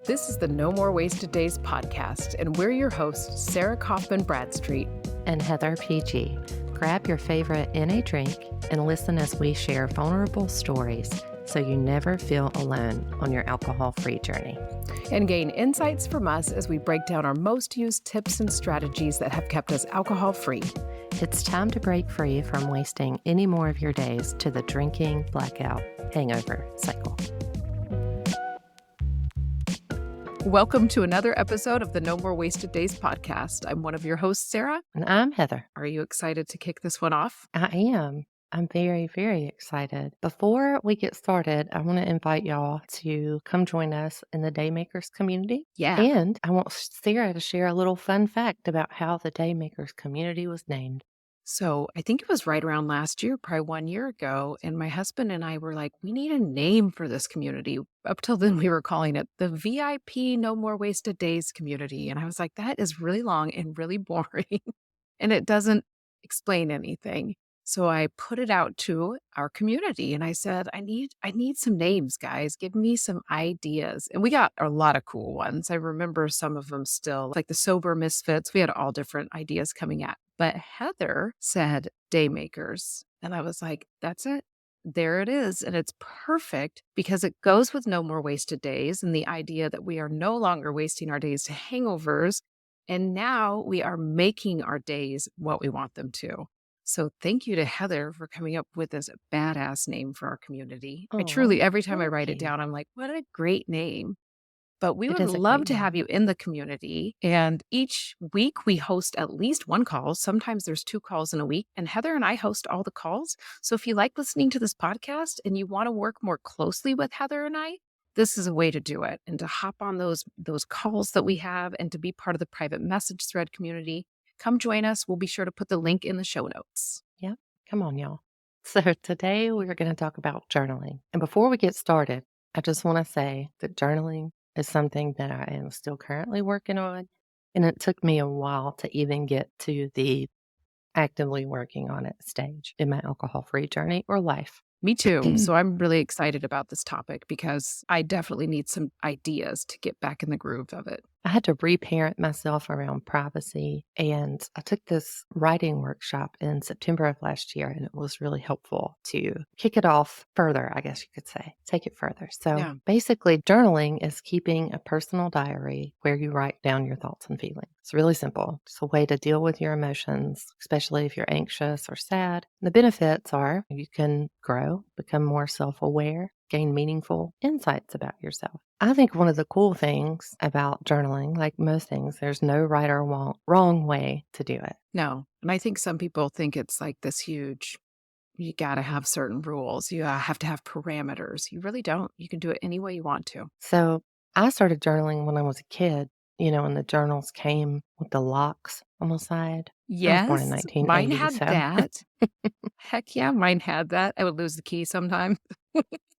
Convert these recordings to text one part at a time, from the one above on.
This is the No More Wasted Days podcast, and we're your hosts, Sarah Kaufman Bradstreet and Heather PG. Grab your favorite NA drink and listen as we share vulnerable stories so you never feel alone on your alcohol-free journey. And gain insights from us as we break down our most used tips and strategies that have kept us alcohol-free. It's time to break free from wasting any more of your days to the drinking, blackout, hangover cycle. Welcome to another episode of the No More Wasted Days podcast. I'm one of your hosts, Sarah. And I'm Heather. Are you excited to kick this one off? I am. I'm very, very excited. Before we get started, I want to invite y'all to come join us in the Daymakers community. Yeah. And I want Sarah to share a little fun fact about how the Daymakers community was named. So I think it was right around last year, probably 1 year ago. And my husband and I were like, we need a name for this community. Up till then, we were calling it the VIP No More Wasted Days community. And I was like, that is really long and really boring. And it doesn't explain anything. So I put it out to our community and I said, I need some names, guys. Give me some ideas. And we got a lot of cool ones. I remember some of them still, like the Sober Misfits. We had all different ideas coming at. But Heather said Daymakers. And I was like, that's it. There it is. And it's perfect because it goes with No More Wasted Days and the idea that we are no longer wasting our days to hangovers. And now we are making our days what we want them to. So thank you to Heather for coming up with this badass name for our community. I truly, every time I write it down, I'm like, what a great name. But we would love to have you in the community. And each week we host at least one call. Sometimes there's 2 calls in a week. And Heather and I host all the calls. So if you like listening to this podcast and you want to work more closely with Heather and I, this is a way to do it. And to hop on those calls that we have and to be part of the private message thread community. Come join us. We'll be sure to put the link in the show notes. Yep. Come on, y'all. So today we're going to talk about journaling. And before we get started, I just want to say that journaling is something that I am still currently working on. And it took me a while to even get to the actively working on it stage in my alcohol-free journey or life. Me too. So I'm really excited about this topic because I definitely need some ideas to get back in the groove of it. I had to reparent myself around privacy, and I took this writing workshop in September of last year, and it was really helpful to kick it off further, I guess you could say, take it further. So basically, journaling is keeping a personal diary where you write down your thoughts and feelings. It's really simple. It's a way to deal with your emotions, especially if you're anxious or sad. The benefits are you can grow, become more self-aware, gain meaningful insights about yourself. I think one of the cool things about journaling, like most things, there's no right or wrong way to do it. No. And I think some people think it's like this huge, you got to have certain rules. You have to have parameters. You really don't. You can do it any way you want to. So I started journaling when I was a kid, and the journals came with the locks on the side. Yes. I was born in 1980, mine had that. Heck yeah, mine had that. I would lose the key sometime.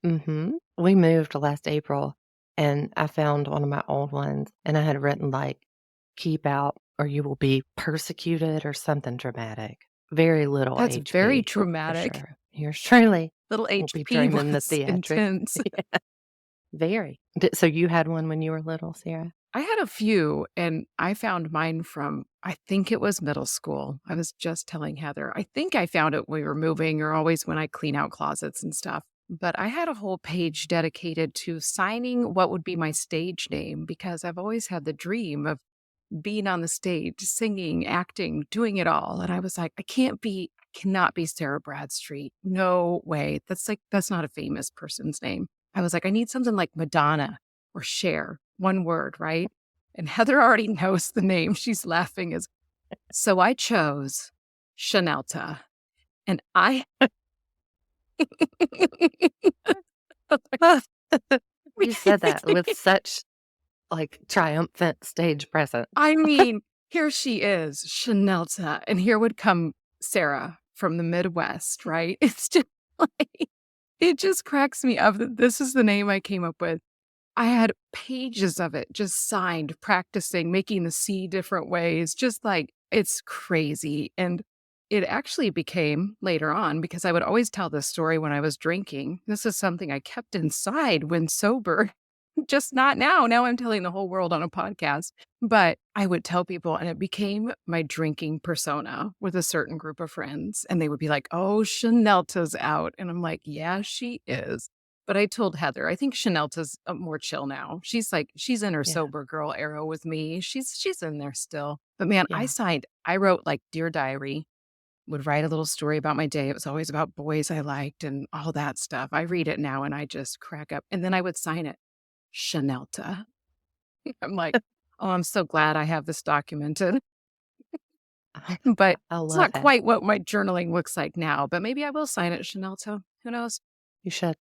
We moved last April. And I found one of my old ones, and I had written keep out or you will be persecuted or something dramatic. Very little That's HP, very dramatic. Sure. Yours truly. Little HP dreaming was the intense. Yeah. Very. So you had one when you were little, Sarah? I had a few, and I found mine from, I think it was middle school. I was just telling Heather, I think I found it when we were moving or always when I clean out closets and stuff. But I had a whole page dedicated to signing what would be my stage name because I've always had the dream of being on the stage, singing, acting, doing it all. And I was like, I cannot be Sarah Bradstreet. No way. That's not a famous person's name. I was like, I need something like Madonna or Cher, one word, right? And Heather already knows the name. She's laughing. So I chose Chanelta. And I... You said that with such triumphant stage presence. I mean, here she is, Chanelta, and here would come Sarah from the Midwest, right? It's just it just cracks me up that this is the name I came up with. I had pages of it just signed, practicing, making the C different ways, just it's crazy. And it actually became later on, because I would always tell this story when I was drinking. This is something I kept inside when sober. Just not now. Now I'm telling the whole world on a podcast. But I would tell people, and it became my drinking persona with a certain group of friends. And they would be like, oh, Chanelta's out. And I'm like, yeah, she is. But I told Heather, I think Chanelta's more chill now. She's in her Yeah, sober girl era with me. She's in there still. But man, yeah. I wrote like Dear Diary, would write a little story about my day. It was always about boys I liked and all that stuff. I read it now and I just crack up. And then I would sign it Chanelta. I'm like, "Oh, I'm so glad I have this documented." I But I it's love not it. quite what my journaling looks like now, but maybe I will sign it Chanelta. Who knows? You should.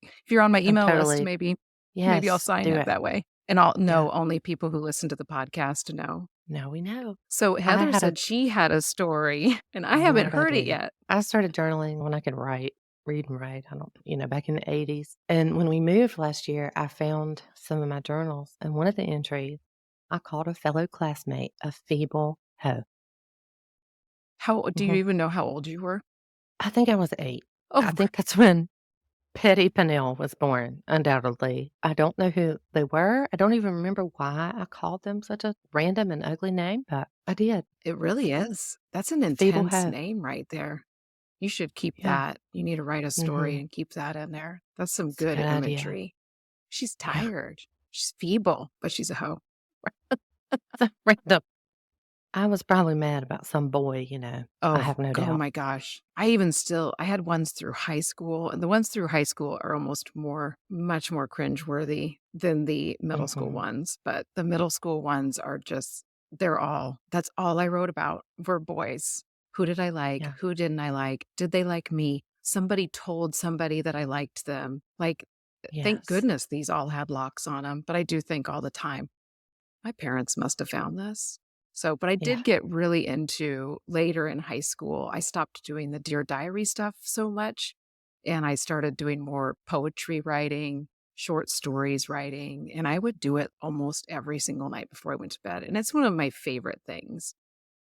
If you're on my I'm email list, totally maybe I'll yes, sign do it it. that way. And I'll Yeah. know only people who listen to the podcast know. Now we know. So I Heather had a said she had a story, and I You know haven't what I heard it do? yet. I started journaling when I could read and write. I don't, back in the 80s. And when we moved last year, I found some of my journals. And one of the entries, I called a fellow classmate a feeble hoe. How do you Mhm. even know how old you were? I think I was 8. I Oh, think that's when Petty Pennell was born, undoubtedly. I don't know who they were. I don't even remember why I called them such a random and ugly name, but I did. it really is. That's an Feeble intense hoe. name right there. You should keep Yeah. that. You need to write a story Mhm. and keep that in there. That's some It's a good good idea. imagery. She's Yeah. tired. She's feeble, but she's a hoe. So random. I was probably mad about some boy, I Oh, have no oh doubt. my gosh. I had ones through high school, and the ones through high school are almost much more cringeworthy than the middle school Mhm. ones. But the middle school ones are just, that's all I wrote about were boys. Who did I like? Yeah. Who didn't I like? Did they like me? Somebody told somebody that I liked them. Like, thank Yes. goodness these all had locks on them. But I do think all the time, my parents must have found this. So, but I Yeah. did get really into later in high school. I stopped doing the Dear Diary stuff so much and I started doing more poetry writing, short stories writing, and I would do it almost every single night before I went to bed. And it's one of my favorite things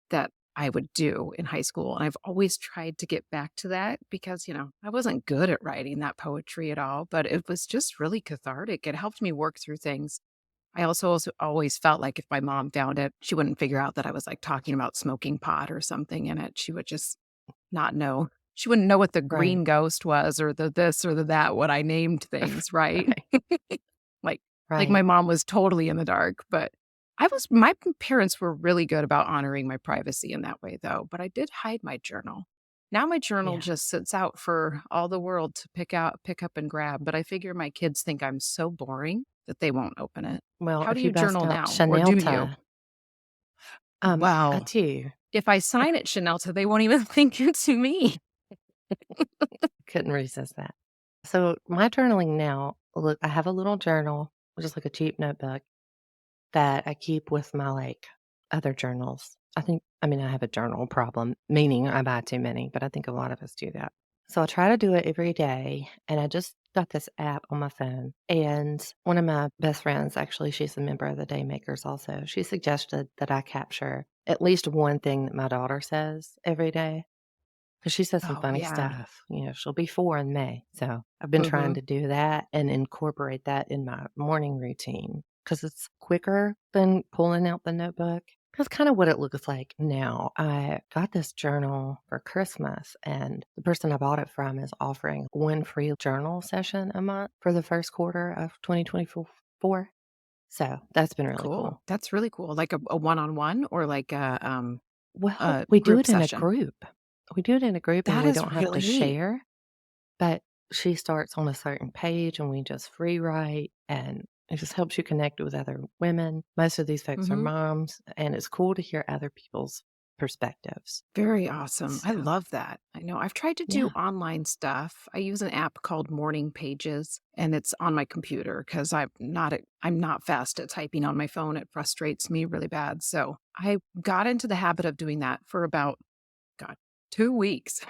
that I would do in high school. And I've always tried to get back to that because, I wasn't good at writing that poetry at all, but it was just really cathartic. It helped me work through things. I also always felt like if my mom found it, she wouldn't figure out that I was, like, talking about smoking pot or something in it. She would just not know. She wouldn't know what the Right. green ghost was or the this or the that, what I named things, right? Right. Like my Right. mom was totally in the dark, but my parents were really good about honoring my privacy in that way, though, but I did hide my journal. Now my journal Yeah. just sits out for all the world to pick up and grab, but I figure my kids think I'm so boring that they won't open it. Well, How do if you you bust journal out now, or do you? Chanelta, I Well, too if I sign it Chanelta, they won't even think it's me. couldn't resist that. So my journaling now, look, I have a little journal, just like a cheap notebook that I keep with my like other journals. I have a journal problem, meaning I buy too many, but I think a lot of us do that. So I try to do it every day. And I just got this app on my phone. And one of my best friends, actually, she's a member of the Daymakers also. She suggested that I capture at least one thing that my daughter says every day. Because she says some Oh, funny yeah. stuff. She'll be 4 in May. So I've been trying Mhm. to do that and incorporate that in my morning routine because it's quicker than pulling out the notebook. That's kind of what it looks like now. I got this journal for Christmas, and the person I bought it from is offering one free journal session a month for the first quarter of 2024. So that's been really Cool. cool. That's really cool. Like a one-on-one or like Well, a we do group it in a session? group. We do it in a group and That we is don't have to really neat. share. But she starts on a certain page and we just free write and it just helps you connect with other women. Most of these folks are Mhm. moms and it's cool to hear other people's perspectives. Very awesome. I So, love that. I know I've tried to do yeah. online stuff. I use an app called Morning Pages and it's on my computer because I'm not fast at typing on my phone. It frustrates me really bad. So I got into the habit of doing that for about, God, 2 weeks.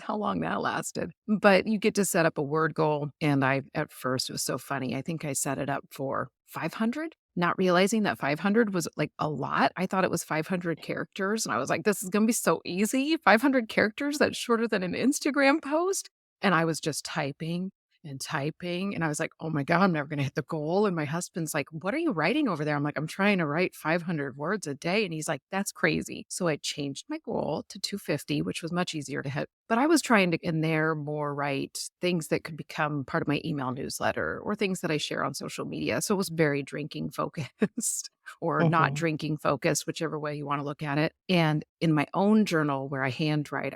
How long that lasted. But you get to set up a word goal. And at first, it was so funny. I think I set it up for 500, not realizing that 500 was like a lot. I thought it was 500 characters. And I was like, this is going to be so easy. 500 characters, that's shorter than an Instagram post. And I was just typing and typing. And I was like, oh my God, I'm never going to hit the goal. And my husband's like, what are you writing over there? I'm like, I'm trying to write 500 words a day. And he's like, that's crazy. So I changed my goal to 250, which was much easier to hit. But I was trying to in there more write things that could become part of my email newsletter or things that I share on social media. So it was very drinking focused or not Mhm. drinking focused, whichever way you want to look at it. And in my own journal where I handwrite,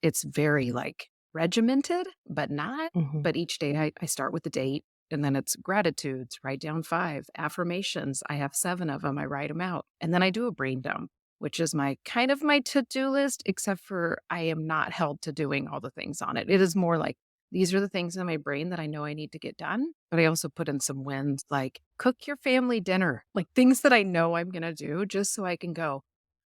it's very like regimented, but not. Mhm. But each day I start with the date and then it's gratitudes, write down 5 affirmations. I have 7 of them. I write them out. And then I do a brain dump, which is my kind of my to-do list, except for I am not held to doing all the things on it. It is more like these are the things in my brain that I know I need to get done. But I also put in some wins like cook your family dinner, like things that I know I'm going to do just so I can go,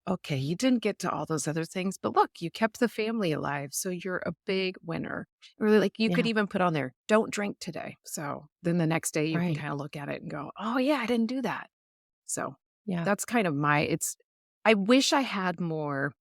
okay, you didn't get to all those other things, but look, you kept the family alive. So you're a big winner. Or like you could Yeah, even put on there, don't drink today. So then the next day you can right. kind of look at it and go, oh, yeah, I didn't do that. So Yeah. that's kind of I wish I had more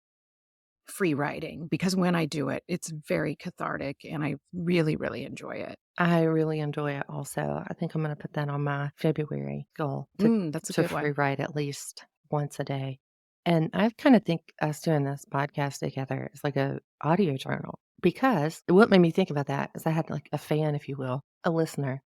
free writing because when I do it, it's very cathartic and I really, really enjoy it. I really enjoy it also. I think I'm gonna put that on my February goal That's a to good free one. write at least once a day. And I kinda think us doing this podcast together is like a audio journal because what made me think about that is I had like a fan, if you will, a listener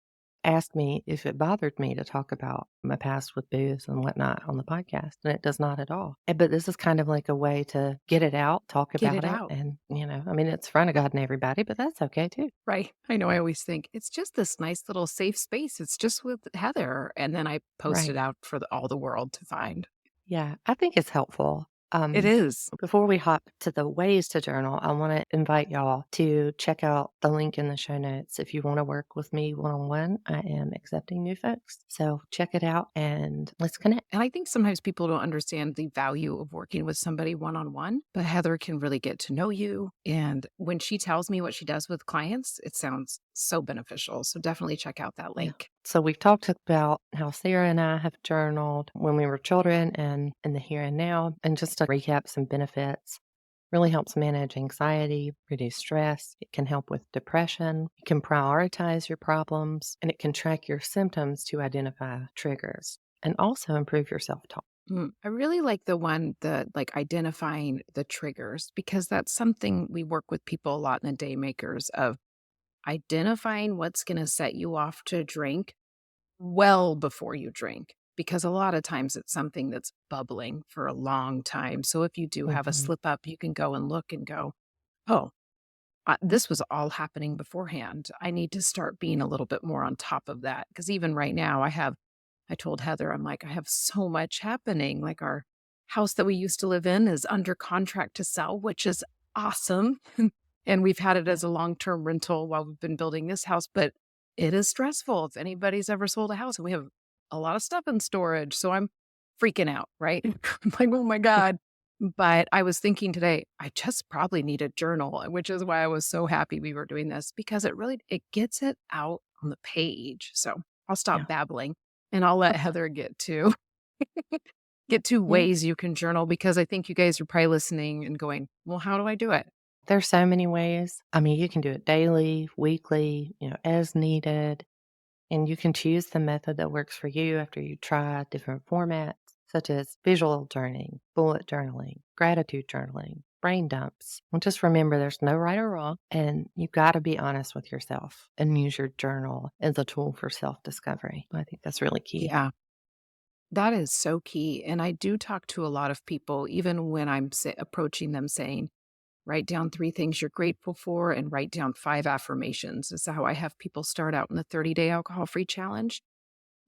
asked me if it bothered me to talk about my past with booze and whatnot on the podcast, and it does not at all. But this is kind of like a way to get it out, talk Get about it it, out. and, I mean, it's front of God and everybody, but that's okay too. Right. I know I always think it's just this nice little safe space. It's just with Heather. And then I post Right. it out for all the world to find. Yeah, I think it's helpful. It is. Before we hop to the ways to journal, I want to invite y'all to check out the link in the show notes. If you want to work with me one on one, I am accepting new folks. So check it out and let's connect. And I think sometimes people don't understand the value of working with somebody one on one, but Heather can really get to know you. And when she tells me what she does with clients, it sounds so beneficial. So definitely check out that Yeah. link. So we've talked about how Sarah and I have journaled when we were children and in the here and now. And just to recap some benefits, really helps manage anxiety, reduce stress. It can help with depression. It can prioritize your problems and it can track your symptoms to identify triggers and also improve your self talk. I really like the one that like identifying the triggers because that's something we work with people a lot in the Daymakers of identifying what's going to set you off to drink well before you drink. Because a lot of times it's something that's bubbling for a long time. So if you do have a Hmm. slip up, you can go and look and go, oh, this was all happening beforehand. I need to start being a little bit more on top of that. Because even right now, I told Heather, I'm like, I have so much happening. Like our house that we used to live in is under contract to sell, which is awesome. And we've had it Yeah. as a long term rental while we've been building this house, but it is stressful if anybody's ever sold a house and we have a lot of stuff in storage. So I'm freaking out, right? I'm like, oh my God. But I was thinking today, I just probably need a journal, which is why I was so happy we were doing this because it gets it out on the page. So I'll stop Yeah. babbling and I'll let Okay. Heather get to Yeah. ways you can journal because I think you guys are probably listening and going, well, how do I do it? There's so many ways. I mean, you can do it daily, weekly, as needed. And you can choose the method that works for you after you try different formats, such as visual journaling, bullet journaling, gratitude journaling, brain dumps. And just remember there's no right or wrong. And you got to be honest with yourself and use your journal as a tool for self discovery. I think that's really key. Yeah, that is so key. And I do talk to a lot of people, even when approaching them saying, write down 3 things you're grateful for and write down 5 affirmations. This is how I have people start out in the 30-day alcohol free challenge.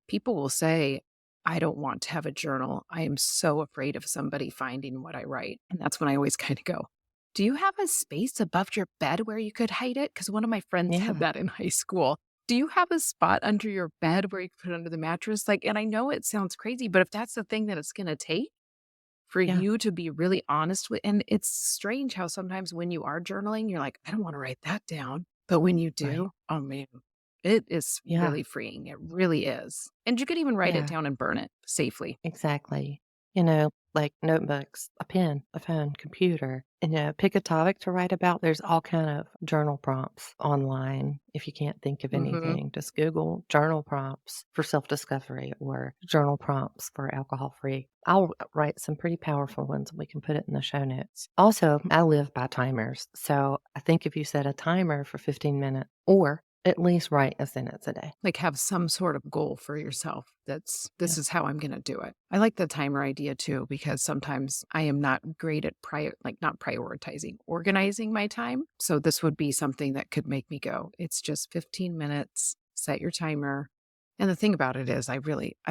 People will say, I don't want to have a journal. I am so afraid of somebody finding what I write. And that's when I always kind of go, do you have a space above your bed where you could hide it? Because one of my friends had Yeah. that in high school. Do you have a spot under your bed where you can put it under the mattress? Like, and I know it sounds crazy, but if that's the thing that it's going to take for Yeah. you to be really honest with, and it's strange how sometimes when you are journaling, you're like, I don't want to write that down. But when you Right. do, oh man, it is Yeah. really freeing. It really is. And you could even write it Yeah. down and burn it safely. Exactly. like notebooks, a pen, a phone, computer, and, pick a topic to write about. There's all kind of journal prompts online. If you can't think of Mhm. anything, just Google journal prompts for self-discovery or journal prompts for alcohol-free. I'll write some pretty powerful ones, and we can put it in the show notes. Also, I live by timers, so I think if you set a timer for 15 minutes or at least write a sentence a day. Like, have some sort of goal for yourself. This Yeah. is how I'm gonna do it. I like the timer idea too, because sometimes I am not great at not prioritizing, organizing my time. So this would be something that could make me go, it's just 15 minutes, set your timer. And the thing about it is I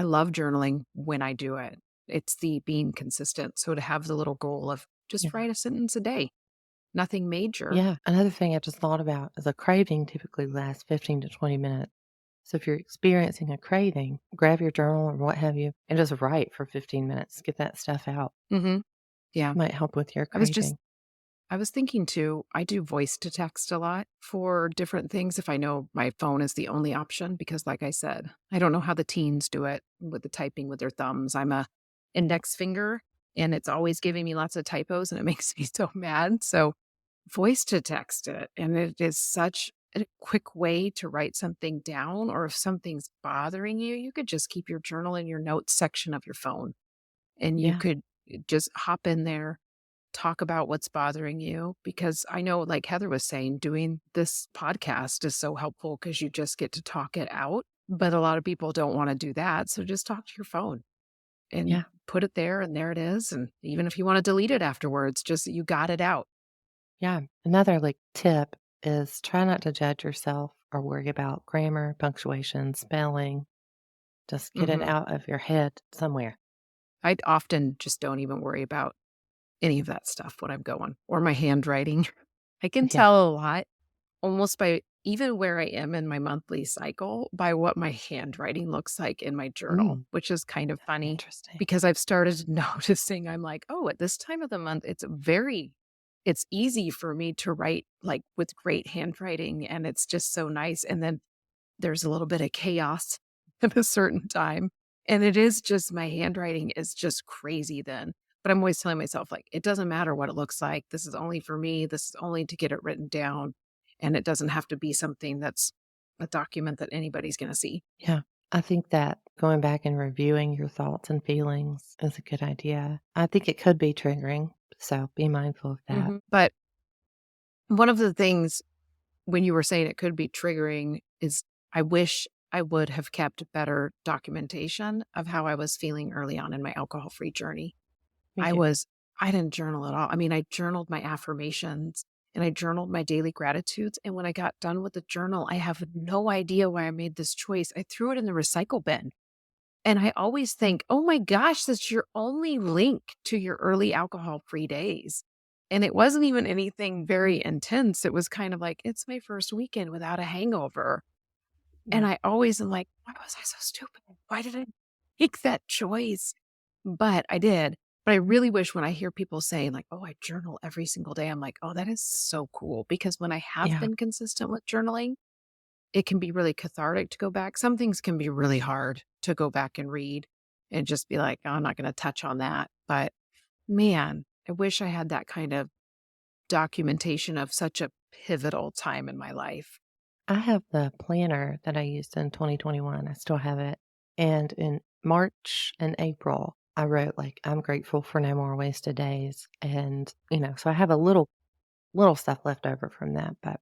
love journaling when I do it. It's the being consistent. So to have the little goal of just Yeah. write a sentence a day, nothing major. Yeah, another thing I just thought about is a craving typically lasts 15 to 20 minutes. So if you're experiencing a craving, grab your journal or what have you and just write for 15 minutes. Get that stuff out. Mhm. Yeah. Might help with your I was just craving. I was thinking too, I do voice to text a lot for different things if I know my phone is the only option, because like I said, I don't know how the teens do it with the typing with their thumbs. I'm a index finger and it's always giving me lots of typos and it makes me so mad. So voice to text it, and it is such a quick way to write something down, or if something's bothering you, you could just keep your journal in your notes section of your phone and you Yeah, could just hop in there, talk about what's bothering you, because I know, like Heather was saying, doing this podcast is so helpful because you just get to talk it out. But a lot of people don't want to do that. So just talk to your phone and yeah, put it there, and there it is. And even if you want to delete it afterwards, just you got it out. yeah. Another like tip is try not to judge yourself or worry about grammar, punctuation, spelling. Just get it Hmm. out of your head somewhere. I often just don't even worry about any of that stuff when I'm going, or my handwriting. I can Yeah. tell a lot almost by even where I am in my monthly cycle by what my handwriting looks like in my journal, Mm, which is kind of funny interesting. because I've started noticing I'm like, oh, at this time of the month, it's easy for me to write like with great handwriting, and it's just so nice. And then there's a little bit of chaos at a certain time. And it is just my handwriting is just crazy then. But I'm always telling myself, like, it doesn't matter what it looks like. This is only for me. This is only to get it written down. And it doesn't have to be something that's a document that anybody's going to see. Yeah. I think that going back and reviewing your thoughts and feelings is a good idea. I think it could be triggering, so be mindful of that. But one of the things when you were saying it could be triggering is I wish I would have kept better documentation of how I was feeling early on in my alcohol free journey. Me I too. was I didn't journal at all. I mean, I journaled my affirmations and I journaled my daily gratitudes, and when I got done with the journal, I have no idea why I made this choice. I threw it in the recycle bin. And I always think, "Oh my gosh, that's your only link to your early alcohol-free days." And it wasn't even anything very intense. It was kind of like, "It's my first weekend without a hangover." And Yeah. I always am like, "Why was I so stupid? Why did I make that choice?" But I did. But I really wish when I hear people say like, "Oh, I journal every single day," I'm like, "Oh, that is so cool." Because when I have Yeah. been consistent with journaling, it can be really cathartic to go back. Some things can be really hard to go back and read and just be like, "Oh, I'm not gonna touch on that." But man, I wish I had that kind of documentation of such a pivotal time in my life. I have the planner that I used in 2021. I still have it. And in March and April, I wrote like I'm grateful for no more wasted days. And, so I have a little stuff left over from that, but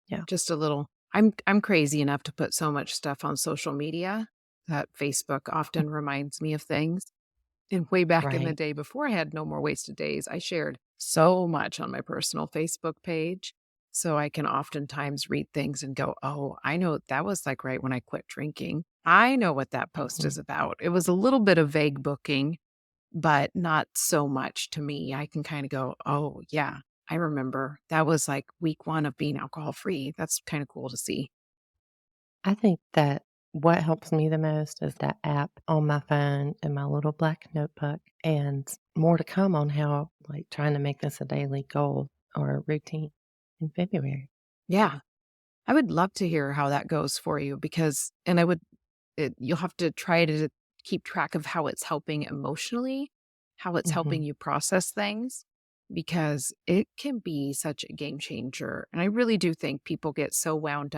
yeah. Just a little I'm crazy enough to put so much stuff on social media that Facebook often reminds me of things. And way back in the Right. day before I had No More Wasted Days, I shared so much on my personal Facebook page. So I can oftentimes read things and go, oh, I know that was like right when I quit drinking. I know what that post Mhm. is about. It was a little bit of vague booking, but not so much to me. I can kind of go, oh, yeah, I remember that was like week one of being alcohol free. That's kind of cool to see. I think that what helps me the most is that app on my phone and my little black notebook, and more to come on how, like, trying to make this a daily goal or routine in February. Yeah. I would love to hear how that goes for you, because, and I would, you'll have to try to keep track of how it's helping emotionally, how it's helping Mhm. you process things, because it can be such a game changer. And I really do think people get so wound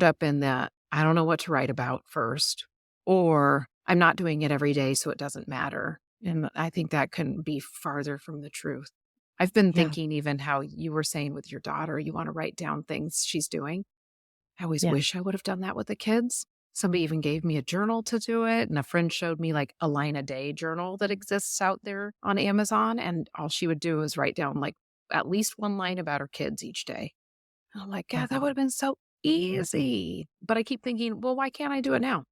up in that I don't know what to write about first, or I'm not doing it every day, so it doesn't matter. And I think that couldn't be farther from the truth. I've been Yeah, thinking even how you were saying with your daughter, you want to write down things she's doing. I always yeah. wish I would have done that with the kids. Somebody even gave me a journal to do it, and a friend showed me like a line a day journal that exists out there on Amazon. And all she would do is write down like at least one line about her kids each day. And I'm like, Yeah, God, that would have been so easy. But I keep thinking, well, why can't I do it now?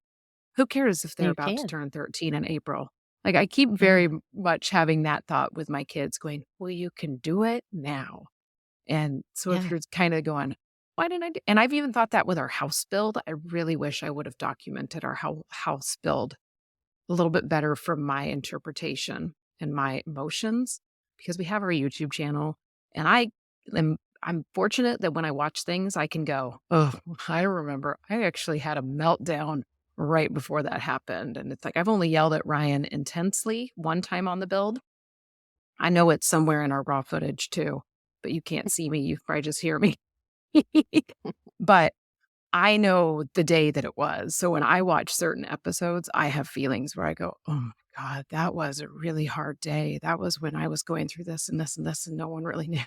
Who cares if they're you about to can. turn 13 in April? Like, I keep Yeah, very much having that thought with my kids going, well, you can do it now. And so if yeah, you're kind of going, why didn't I do? And I've even thought that with our house build. I really wish I would have documented our house build a little bit better from my interpretation and my emotions because we have our YouTube channel and I'm fortunate that when I watch things I can go, "Oh, I remember I actually had a meltdown right before that happened." And it's like I've only yelled at Ryan intensely one time on the build. I know it's somewhere in our raw footage too, but you can't see me. You probably just hear me. But I know the day that it was. So when I watch certain episodes, I have feelings where I go, "Oh my god, that was a really hard day. That was when I was going through this and this and this, and no one really knew."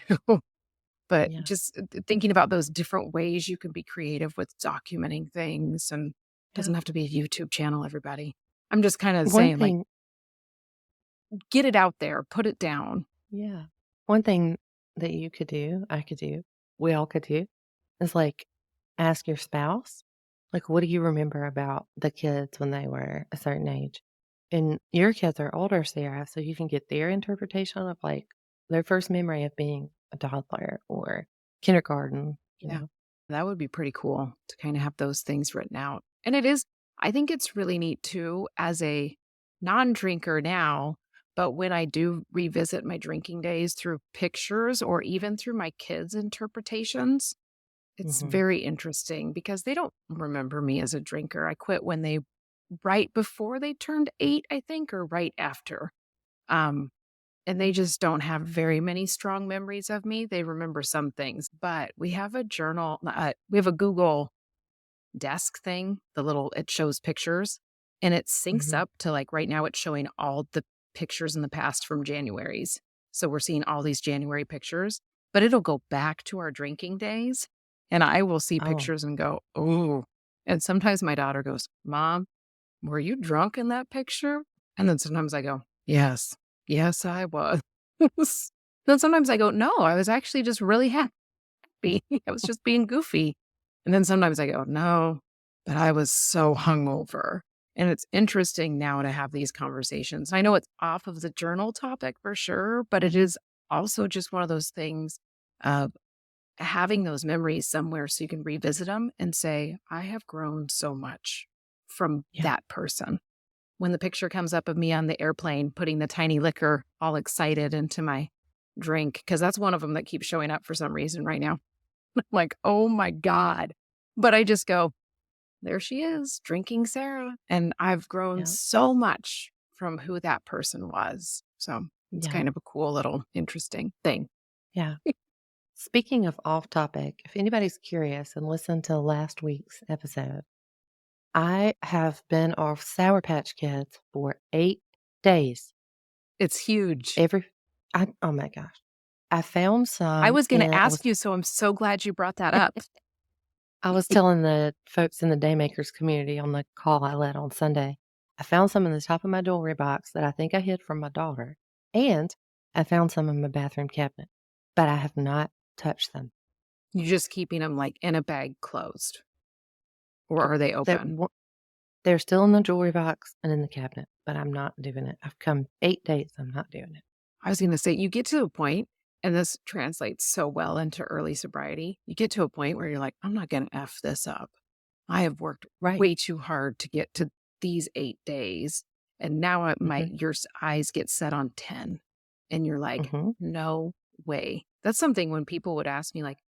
But yeah. just thinking about those different ways you can be creative with documenting things and Yeah. doesn't have to be a YouTube channel, everybody. I'm just kind of One saying, like, thing get it out there, put it down. yeah. One thing that you could do, I could do, we all could do, is, like, ask your spouse, like, "What do you remember about the kids when they were a certain age?" And your kids are older, Sarah, so you can get their interpretation of, like, their first memory of being a toddler or kindergarten, you Yeah. know? That would be pretty cool to kind of have those things written out. And it is, I think it's really neat too, as a non drinker now. But when I do revisit my drinking days through pictures or even through my kids' interpretations, it's Mhm. very interesting because they don't remember me as a drinker. I quit when right before they turned 8, I think, or right after. Um, and they just don't have very many strong memories of me. They remember some things, but we have a journal, we have a Google desk thing, it shows pictures and it syncs Mhm. up to like right now it's showing all the pictures in the past from January's. So we're seeing all these January pictures, but it'll go back to our drinking days and I will see Oh, pictures and go, "Oh." And sometimes my daughter goes, "Mom, were you drunk in that picture?" And then sometimes I go, "Yes. Yes, I was." Then sometimes I go, "No, I was actually just really happy. I was just being goofy." And then sometimes I go, "No, but I was so hungover." And it's interesting now to have these conversations. I know it's off of the journal topic for sure, but it is also just one of those things of having those memories somewhere so you can revisit them and say, "I have grown so much from yeah, that person." When the picture comes up of me on the airplane putting the tiny liquor all excited into my drink, because that's one of them that keeps showing up for some reason right now. I'm like, "Oh my god." But I just go, "There she is, drinking Sarah." And I've grown yeah, so much from who that person was. So it's yeah, kind of a cool little interesting thing. yeah. Speaking of off topic, if anybody's curious and listened to last week's episode, I have been off Sour Patch Kids for 8 days. It's huge. Every oh my gosh. I found I some was gonna and ask you, so I'm so glad you brought that up. I was telling the folks in the Daymakers community on the call I led on Sunday, I found some in the top of my jewelry box that I think I hid from my daughter, and I found some in my bathroom cabinet, but I have not touched them. You're just keeping them, like, in a bag closed, or are they They're open? they're still in the jewelry box and in the cabinet, but I'm not doing it. I've come 8 days, I'm not doing it. I was gonna say, you get to a point, and this translates so well into early sobriety, you get to a point where you're like, "I'm not gonna F this up. I have worked Right. way too hard to get to these 8 days, and now Mhm, eyes get set on 10." And you're like, mhm. "No way." That's something when people would ask me like,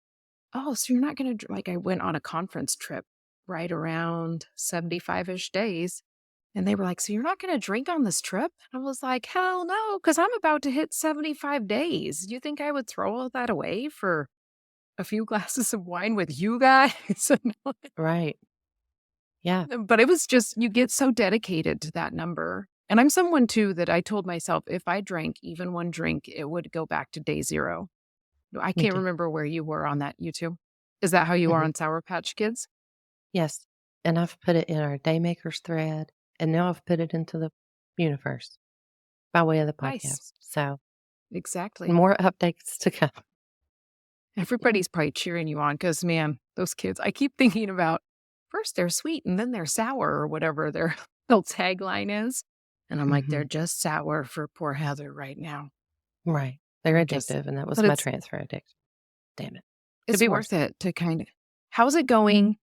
"Oh, so you're not gonna" like, I went on a conference trip right around 75-ish days. And they were like, "So you're not gonna drink on this trip?" I was like, "Hell no, because I'm about to hit 75 days. You think I would throw all that away for a few glasses of wine with you guys?" No. Right. Yeah. But it was just you get so dedicated to that number. And I'm someone too that I told myself if I drank even one drink, it would go back to day 0. I Me can't too. remember where you were on that, you too? Is that how you are Mhm. on Sour Patch Kids? Yes. And I've put it in our Daymakers thread, and now I've put it into the universe by way of the Nice. podcast. So Exactly. more updates to come. Yeah. Everybody's probably cheering you on because, man, those kids, I keep thinking about first they're sweet and then they're sour or whatever their little tagline is. And I'm like, they're Mhm. just sour for poor Heather right now. Right. They're They're just, addictive, and that was but my transfer addiction. Damn it. Could it's be worse. worth it to kind of, how's it going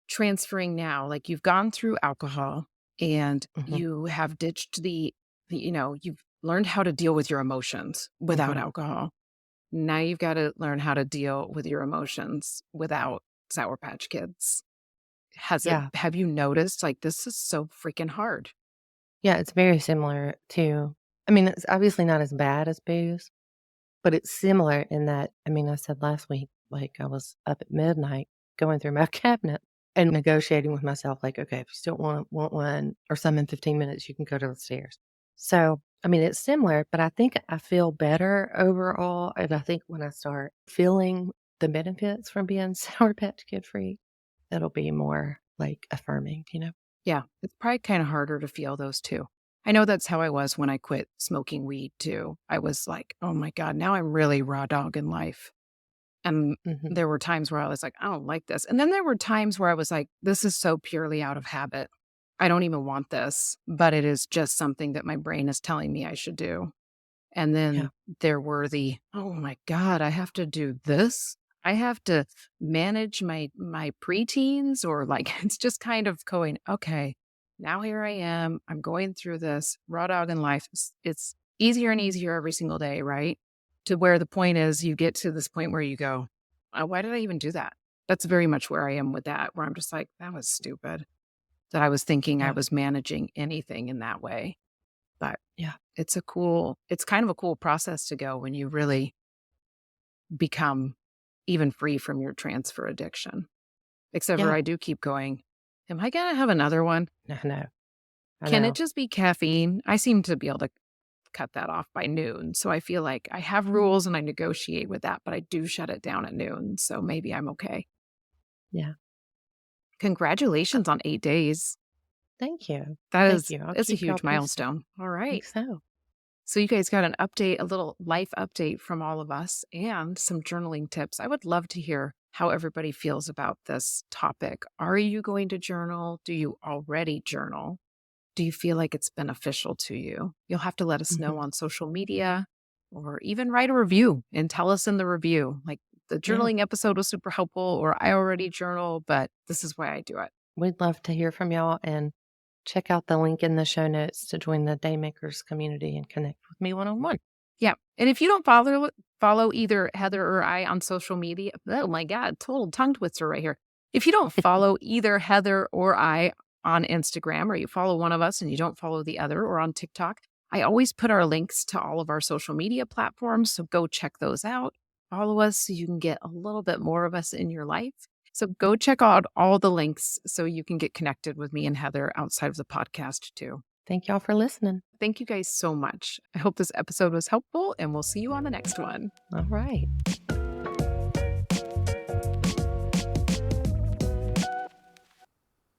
transferring now? Like you've gone through alcohol and Mhm. you have ditched you've learned how to deal with your emotions without Mhm. alcohol. Now you've got to learn how to deal with your emotions without Sour Patch Kids. Yeah. Have you noticed, like, this is so freaking hard? Yeah, it's very similar to, I mean, it's obviously not as bad as booze, but it's similar in that, I mean, I said last week, like, I was up at midnight going through my cabinet and negotiating with myself, like, "Okay, if you still want one or some in 15 minutes, you can go downstairs." So, I mean, it's similar, but I think I feel better overall, and I think when I start feeling the benefits from being Sour Patch Kid free, it'll be more, like, affirming, you know? Yeah, it's probably kinda harder to feel those too. I know that's how I was when I quit smoking weed too. I was like, "Oh my god, now I'm really raw dog in life." And Mhm. there were times where I was like, "I don't like this." And then there were times where I was like, "This is so purely out of habit. I don't even want this, but it is just something that my brain is telling me I should do." And Yeah. then there were the, "Oh my god, I have to do this? I have to manage my preteens," or like, it's just kind of going, "Okay, now here I am. I'm going through this raw dog in life." It's easier and easier every single day, right? To where the point is you get to this point where you go, "Why did I even do that?" That's very much where I am with that, where I'm just like, "That was stupid." That I was thinking I Yeah. was managing anything in that way. But Yeah. it's kind of a cool process to go when you really become even free from your transfer addiction. Except for Yeah. I do keep going, "Am I gonna have another one? I know. I Can it know. just be caffeine?" I seem to be able to cut that off by noon, so I feel like I have rules and I negotiate with that, but I do shut it down at noon, so maybe I'm okay. Yeah. Uh, Congratulations on 8 days. Thank you. That Thank is you. I'll it's a keep y'all huge posted. milestone. All right. Think so. So you guys got an update, a little life update from all of us and some journaling tips. I would love to hear how everybody feels about this topic. Are you going to journal? Do you already journal? Do you feel like it's beneficial to you? You'll have to let us know Mhm. on social media or even write a review and tell us in the review. Like the Yeah. journaling episode was super helpful, or I already journal, but this is why I do it. We'd love to hear from y'all, and check out the link in the show notes to join the Daymakers community and connect with me one-on-one. Yeah, and if you don't follow either Heather or I on social media, oh my god, total tongue twister right here. If you don't follow either Heather or I on Instagram, or you follow one of us and you don't follow the other, or on TikTok, I always put our links to all of our social media platforms, so go check those out. Follow us so you can get a little bit more of us in your life. So go check out all the links so you can get connected with me and Heather outside of the podcast too. Thank y'all for listening. Thank you guys so much. I hope this episode was helpful, and we'll see you on the next one. All right.